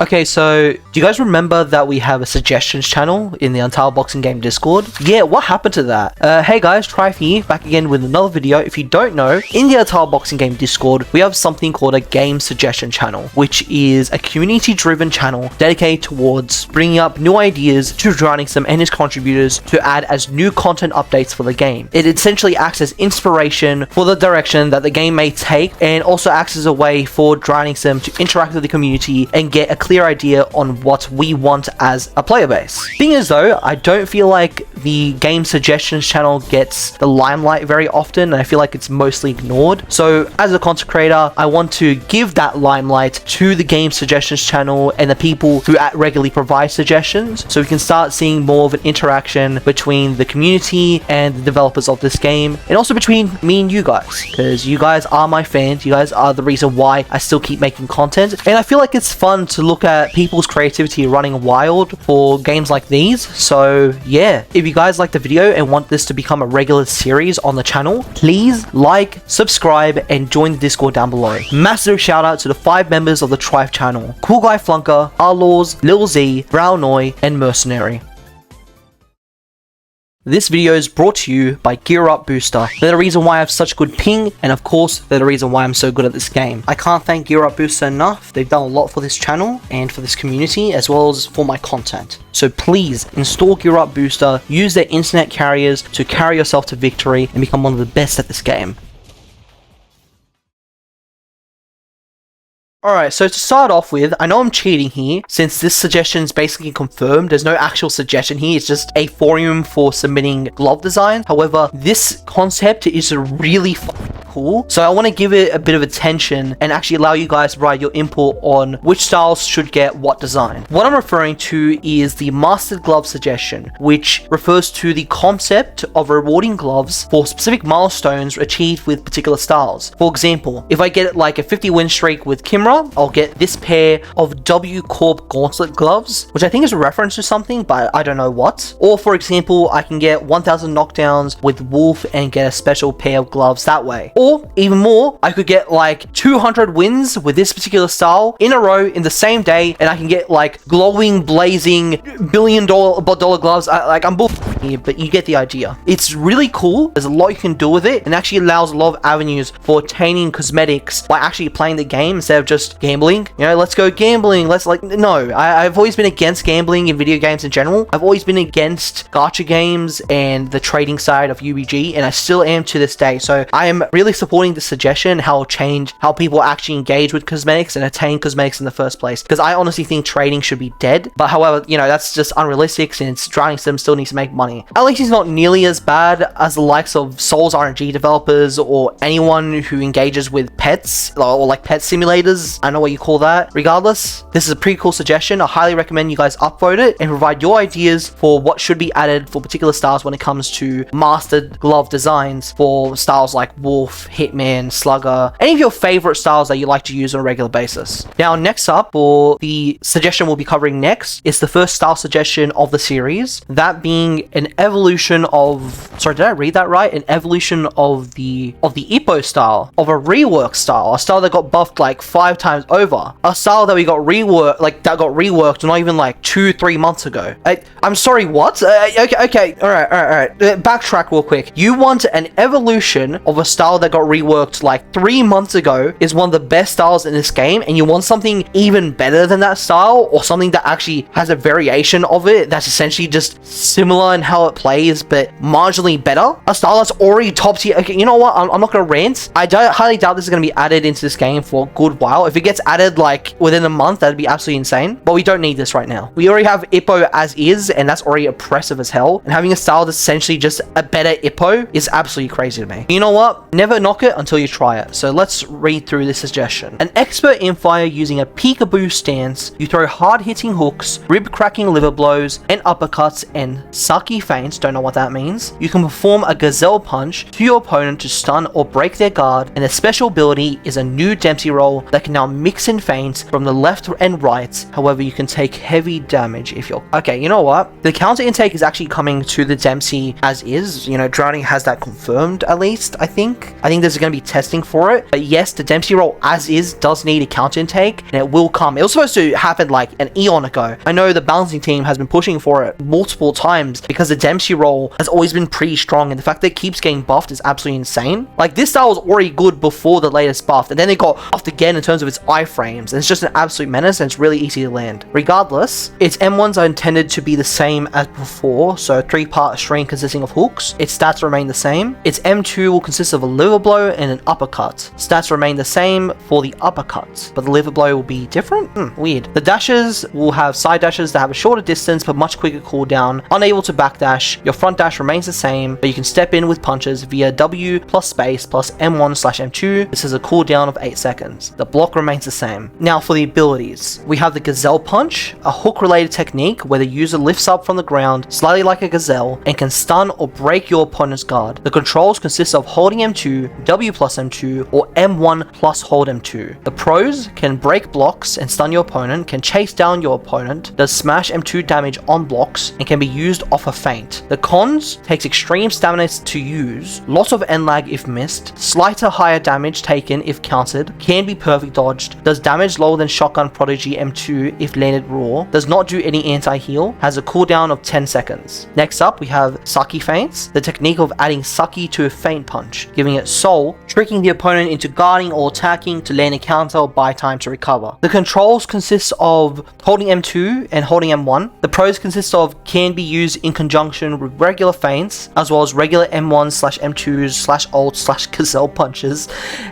Okay, so do you guys remember that we have a suggestions channel in the Untitled Boxing Game Discord? Yeah, what happened to that? Hey guys, Trife here, back again with another video. If you don't know, in the Untitled Boxing Game Discord, we have something called a game suggestion channel, which is a community-driven channel dedicated towards bringing up new ideas to Drowningsim and his contributors to add as new content updates for the game. It essentially acts as inspiration for the direction that the game may take, and also acts as a way for Drowningsim to interact with the community and get a clear idea on what we want as a player base. Thing is though, I don't feel like the game suggestions channel gets the limelight very often, and I feel like it's mostly ignored. So as a content creator, I want to give that limelight to the game suggestions channel and the people who regularly provide suggestions, so we can start seeing more of an interaction between the community and the developers of this game, and also between me and you guys, because you guys are my fans. You guys are the reason why I still keep making content, and I feel like it's fun to look at people's creativity running wild for games like these. So yeah, if you guys like the video and want this to become a regular series on the channel, please like, subscribe, and join the Discord down below. Massive shout out to the 5 members of the Trife channel: Cool Guy Flunker, Arlaws, Lil Z, Brownnoy, and Mercenary. This video is brought to you by Gear Up Booster. They're the reason why I have such good ping, and of course, they're the reason why I'm so good at this game. I can't thank Gear Up Booster enough. They've done a lot for this channel and for this community, as well as for my content. So please install Gear Up Booster, use their internet carriers to carry yourself to victory and become one of the best at this game. Alright, so to start off with, I know I'm cheating here, since this suggestion is basically confirmed. There's no actual suggestion here, it's just a forum for submitting glove design. However, this concept is really cool, so I want to give it a bit of attention and actually allow you guys to provide your input on which styles should get what design. What I'm referring to is the Mastered Glove suggestion, which refers to the concept of rewarding gloves for specific milestones achieved with particular styles. For example, if I get like a 50 win streak with Kimra, I'll get this pair of W Corp Gauntlet gloves, which I think is a reference to something, but I don't know what. Or for example, I can get 1000 knockdowns with Wolf and get a special pair of gloves that way. Or even more, I could get like 200 wins with this particular style in a row in the same day, and I can get like glowing, blazing, billion-dollar gloves. I'm bullshitting here, but you get the idea. It's really cool. There's a lot you can do with it, and actually allows a lot of avenues for obtaining cosmetics by actually playing the game instead of just gambling. You know, let's go gambling. I've always been against gambling in video games in general. I've always been against gacha games and the trading side of UBG, and I still am to this day. So I am really supporting the suggestion, how it'll change how people actually engage with cosmetics and attain cosmetics in the first place, because I honestly think trading should be dead. But however, you know, that's just unrealistic, since Drowningsim still needs to make money. At least he's not nearly as bad as the likes of Souls RNG developers or anyone who engages with pets or like pet simulators. I know what you call that. Regardless, this is a pretty cool suggestion. I highly recommend you guys upvote it and provide your ideas for what should be added for particular styles when it comes to mastered glove designs for styles like Wolf, Hitman, Slugger, any of your favorite styles that you like to use on a regular basis. Now, next up, for the suggestion we'll be covering next, is the first style suggestion of the series, that being an evolution of, sorry, did I read that right? An evolution of the Ippo style, of a rework style, a style that got buffed like 5 times over, a style that we got reworked not even like 2-3 months ago. I'm sorry, what? Okay, all right. Backtrack real quick. You want an evolution of a style that got reworked like 3 months ago, is one of the best styles in this game, and you want something even better than that style, or something that actually has a variation of it that's essentially just similar in how it plays but marginally better, a style that's already top tier. Okay, you know what, I'm not gonna rant. I highly doubt this is gonna be added into this game for a good while. If it gets added like within a month, that'd be absolutely insane, but we don't need this right now. We already have Ippo as is, and that's already oppressive as hell, and having a style that's essentially just a better Ippo is absolutely crazy to me. You know what, never knock it until you try it. So let's read through this suggestion. An expert in fire using a peekaboo stance, you throw hard-hitting hooks, rib-cracking liver blows, and uppercuts, and sucky feints, don't know what that means. You can perform a gazelle punch to your opponent to stun or break their guard, and a special ability is a new Dempsey roll that can now mix in feints from the left and right. However, you can take heavy damage if you're... Okay, you know what? The counter intake is actually coming to the Dempsey as is. You know, Drowning has that confirmed at least, I think. I think there's going to be testing for it. But yes, the Dempsey roll as is does need a counter intake, and it will come. It was supposed to happen like an eon ago. I know the balancing team has been pushing for it multiple times because the Dempsey roll has always been pretty strong, and the fact that it keeps getting buffed is absolutely insane. Like, this style was already good before the latest buff, and then it got buffed again in terms of its iframes, and it's just an absolute menace, and it's really easy to land. Regardless, its M1s are intended to be the same as before, so a 3-part string consisting of hooks. Its stats remain the same. Its M2 will consist of a liver blow and an uppercut. Stats remain the same for the uppercut, but the liver blow will be different? Weird. The dashes will have side dashes that have a shorter distance but much quicker cooldown. Unable to backdash. Your front dash remains the same, but you can step in with punches via W plus space plus M1/M2. This has a cooldown of 8 seconds. The block remains the same. Now for the abilities. We have the Gazelle Punch, a hook related technique where the user lifts up from the ground slightly like a gazelle and can stun or break your opponent's guard. The controls consist of holding M2, W plus M2, or M1 plus hold M2. The pros can break blocks and stun your opponent, can chase down your opponent, does smash M2 damage on blocks, and can be used off a feint. The cons takes extreme stamina to use, lots of end lag if missed, slighter higher damage taken if countered, can be perfect dodged, does damage lower than Shotgun Prodigy M2 if landed raw, does not do any anti-heal, has a cooldown of 10 seconds. Next up we have Saki feints, the technique of adding Saki to a feint punch, giving it soul, tricking the opponent into guarding or attacking to land a counter or buy time to recover. The controls consist of holding M2 and holding M1. The pros consist of can be used in conjunction with regular feints, as well as regular M1/M2/ult/gazelle punches,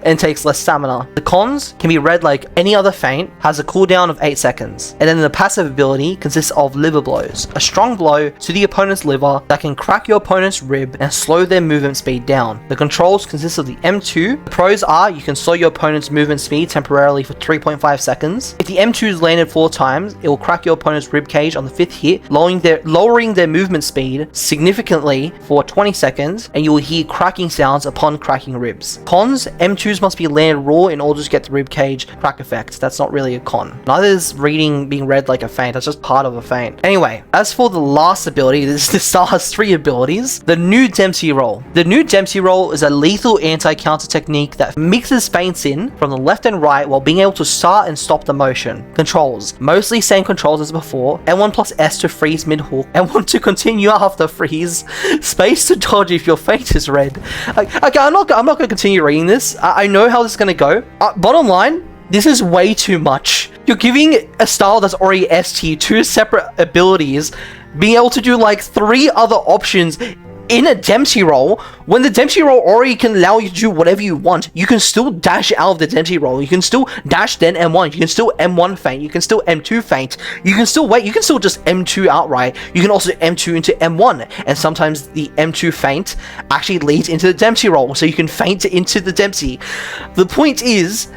and takes less stamina. The cons can be read like any other feint, has a cooldown of 8 seconds. And then the passive ability consists of liver blows, a strong blow to the opponent's liver that can crack your opponent's rib and slow their movement speed down. The controls consist of the M2. The pros are you can slow your opponent's movement speed temporarily for 3.5 seconds. If the M2 is landed 4 times, it will crack your opponent's rib cage on the 5th hit, lowering their movement speed significantly for 20 seconds, and you will hear cracking sounds upon cracking ribs. Cons, M2s must be landed raw in order to get the rib cage crack effect. That's not really a con. Neither is being read like a feint, that's just part of a feint. Anyway, as for the last ability, this star has 3 abilities. The new Dempsey roll. The new Dempsey roll is a lethal anti-counter technique that mixes feints in from the left and right while being able to start and stop the motion. Controls. Mostly same controls as before. M1 plus S to freeze mid-hook. M1 to continue after freeze. Space to dodge if your feint is red. Okay, I'm not going to continue reading this. I know how this is going to go. Bottom line, this is way too much. You're giving a style that's already S tier 2 separate abilities, being able to do like 3 other options in a Dempsey roll, when the Dempsey roll already can allow you to do whatever you want. You can still dash out of the Dempsey roll, you can still dash then M1, you can still M1 feint, you can still M2 feint, you can still wait, you can still just M2 outright, you can also M2 into M1, and sometimes the M2 feint actually leads into the Dempsey roll, so you can feint into the Dempsey. The point is,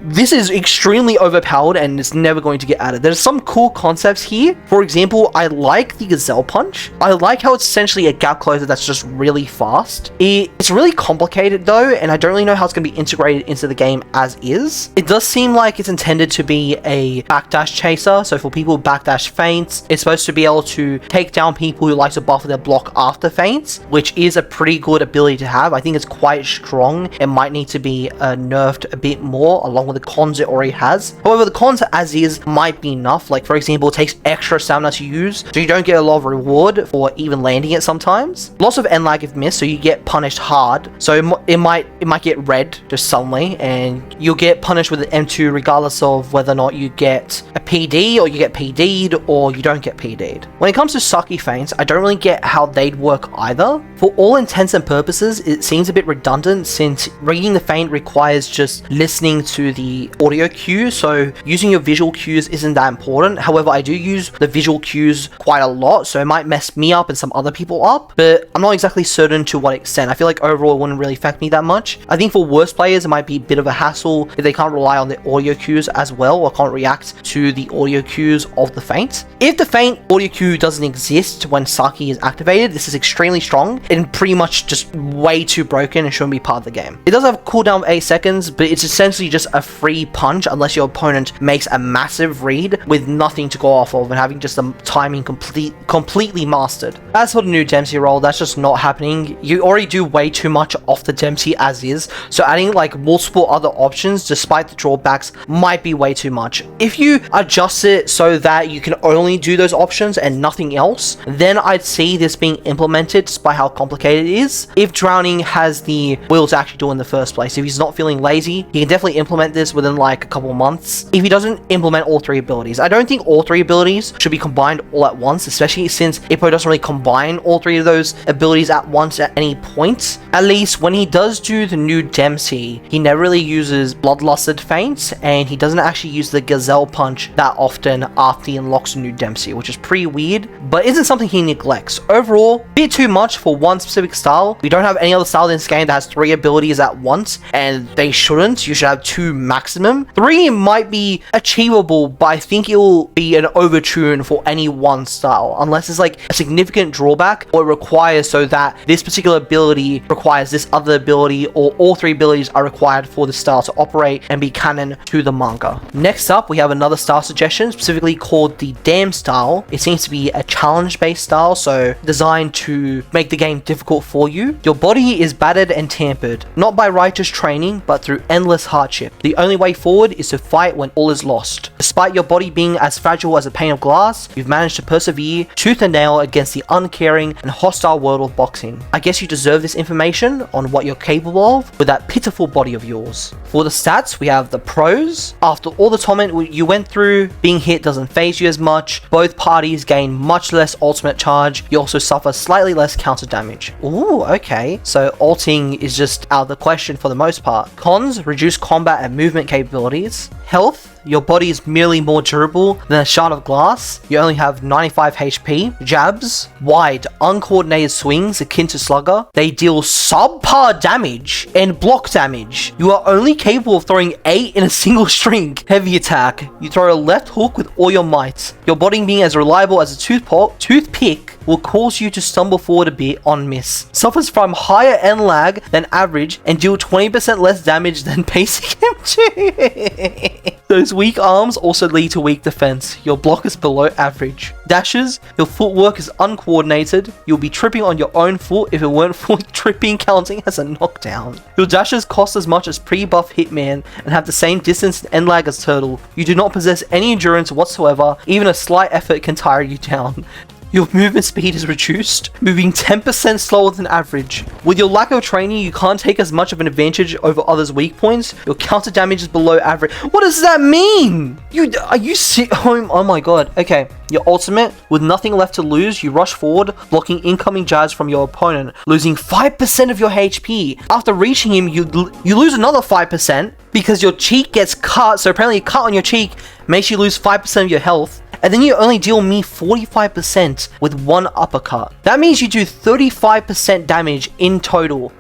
this is extremely overpowered and it's never going to get added. There's some cool concepts here. For example, I like the Gazelle Punch. I like how it's essentially a gap closer that's just really fast. It's really complicated though, and I don't really know how it's going to be integrated into the game as is. It does seem like it's intended to be a backdash chaser, so for people who backdash feints, it's supposed to be able to take down people who like to buffer their block after feints, which is a pretty good ability to have. I think it's quite strong. It might need to be nerfed a bit more along with the cons it already has. However, the cons as is might be enough. Like for example, it takes extra stamina to use, so you don't get a lot of reward for even landing it sometimes. Lots of end lag if missed, so you get punished hard. So it might get red just suddenly, and you'll get punished with an M2 regardless of whether or not you get a PD or you get PD'd or you don't get PD'd. When it comes to Saki feints, I don't really get how they'd work either. For all intents and purposes, it seems a bit redundant since reading the feint requires just listening to the audio cues, so using your visual cues isn't that important. However, I do use the visual cues quite a lot, so it might mess me up and some other people up, but I'm not exactly certain to what extent. I feel like overall it wouldn't really affect me that much. I think for worse players, it might be a bit of a hassle if they can't rely on the audio cues as well, or can't react to the audio cues of the feint. If the feint audio cue doesn't exist when Saki is activated, this is extremely strong and pretty much just way too broken and shouldn't be part of the game. It does have a cooldown of 8 seconds, but it's essentially just a free punch unless your opponent makes a massive read with nothing to go off of and having just the timing completely mastered. As for the new Dempsey role, that's just not happening. You already do way too much off the Dempsey as is, so adding like multiple other options despite the drawbacks might be way too much. If you adjust it so that you can only do those options and nothing else, then I'd see this being implemented despite how complicated it is. If Drowning has the will to actually do it in the first place, if he's not feeling lazy, he can definitely implement this within like a couple months. If he doesn't implement all three abilities, I don't think all three abilities should be combined all at once, especially since Ippo doesn't really combine all three of those abilities at once at any point. At least when he does do the new Dempsey, he never really uses Bloodlusted Feints, and he doesn't actually use the Gazelle Punch that often after he unlocks a new Dempsey, which is pretty weird, but isn't something he neglects. Overall, a bit too much for one specific style. We don't have any other style in this game that has three abilities at once, and they shouldn't. You should have two maximum. Three might be achievable, but I think it will be an overtune for any one style, unless it's like a significant drawback or it requires so that this particular ability requires this other ability, or all three abilities are required for the style to operate and be canon to the manga. Next up, we have another style suggestion, specifically called the Damn style. It seems to be a challenge-based style, so designed to make the game difficult for you. Your body is battered and tampered, not by righteous training, but through endless hardship. The only way forward is to fight when all is lost. Despite your body being as fragile as a pane of glass, you've managed to persevere tooth and nail against the uncaring and hostile world of boxing. I guess you deserve this information on what you're capable of with that pitiful body of yours. For the stats, we have the pros. After all the torment you went through, being hit doesn't phase you as much. Both parties gain much less ultimate charge. You also suffer slightly less counter damage. Ooh, okay. So ulting is just out of the question for the most part. Cons, reduce combat and movement capabilities. Health, your body is merely more durable than a shard of glass. You only have 95 HP. Jabs, wide, uncoordinated swings akin to Slugger. They deal subpar damage and block damage. You are only capable of throwing 8 in a single string. Heavy attack, you throw a left hook with all your might. Your body being as reliable as a toothpick will cause you to stumble forward a bit on miss. Suffers from higher end lag than average and deal 20% less damage than basic M2. Those weak arms also lead to weak defense. Your block is below average. Dashes, your footwork is uncoordinated. You'll be tripping on your own foot if it weren't for tripping counting as a knockdown. Your dashes cost as much as pre-buff Hitman and have the same distance and end lag as Turtle. You do not possess any endurance whatsoever. Even a slight effort can tire you down. Your movement speed is reduced, moving 10% slower than average. With your lack of training, you can't take as much of an advantage over others' weak points. Your counter damage is below average. What does that mean? Are you sick? Oh my god. Okay, your ultimate, with nothing left to lose, you rush forward, blocking incoming jabs from your opponent, losing 5% of your HP. After reaching him, you lose another 5% because your cheek gets cut. So apparently a cut on your cheek makes you lose 5% of your health. And then you only deal me 45% with one uppercut. That means you do 35% damage in total.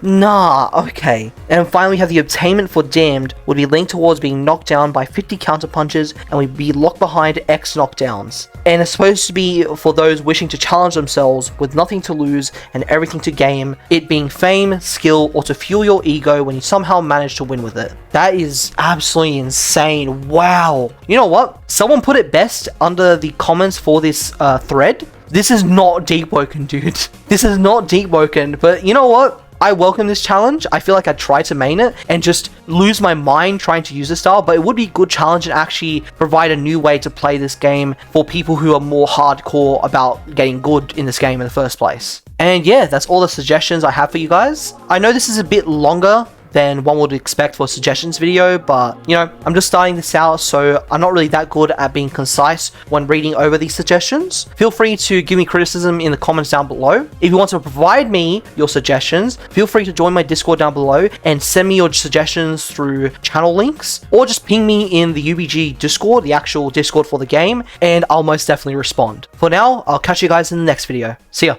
Okay. And finally, we have the obtainment for Damned would be linked towards being knocked down by 50 counter punches and would be locked behind X knockdowns. And it's supposed to be for those wishing to challenge themselves with nothing to lose and everything to gain, it being fame, skill, or to fuel your ego when you somehow manage to win with it. That is absolutely insane. Wow. You know what? Someone put it best under the comments for this thread. This is not deep woken, dude. This is not deep woken, but you know what? I welcome this challenge. I feel like I try to main it and just lose my mind trying to use this style, but it would be a good challenge and actually provide a new way to play this game for people who are more hardcore about getting good in this game in the first place. And yeah, that's all the suggestions I have for you guys. I know this is a bit longer than one would expect for a suggestions video, but you know, I'm just starting this out, so I'm not really that good at being concise when reading over these suggestions. Feel free to give me criticism in the comments down below. If you want to provide me your suggestions, feel free to join my Discord down below and send me your suggestions through channel links, or just ping me in the UBG Discord, the actual Discord for the game, and I'll most definitely respond. For now, I'll catch you guys in the next video. See ya.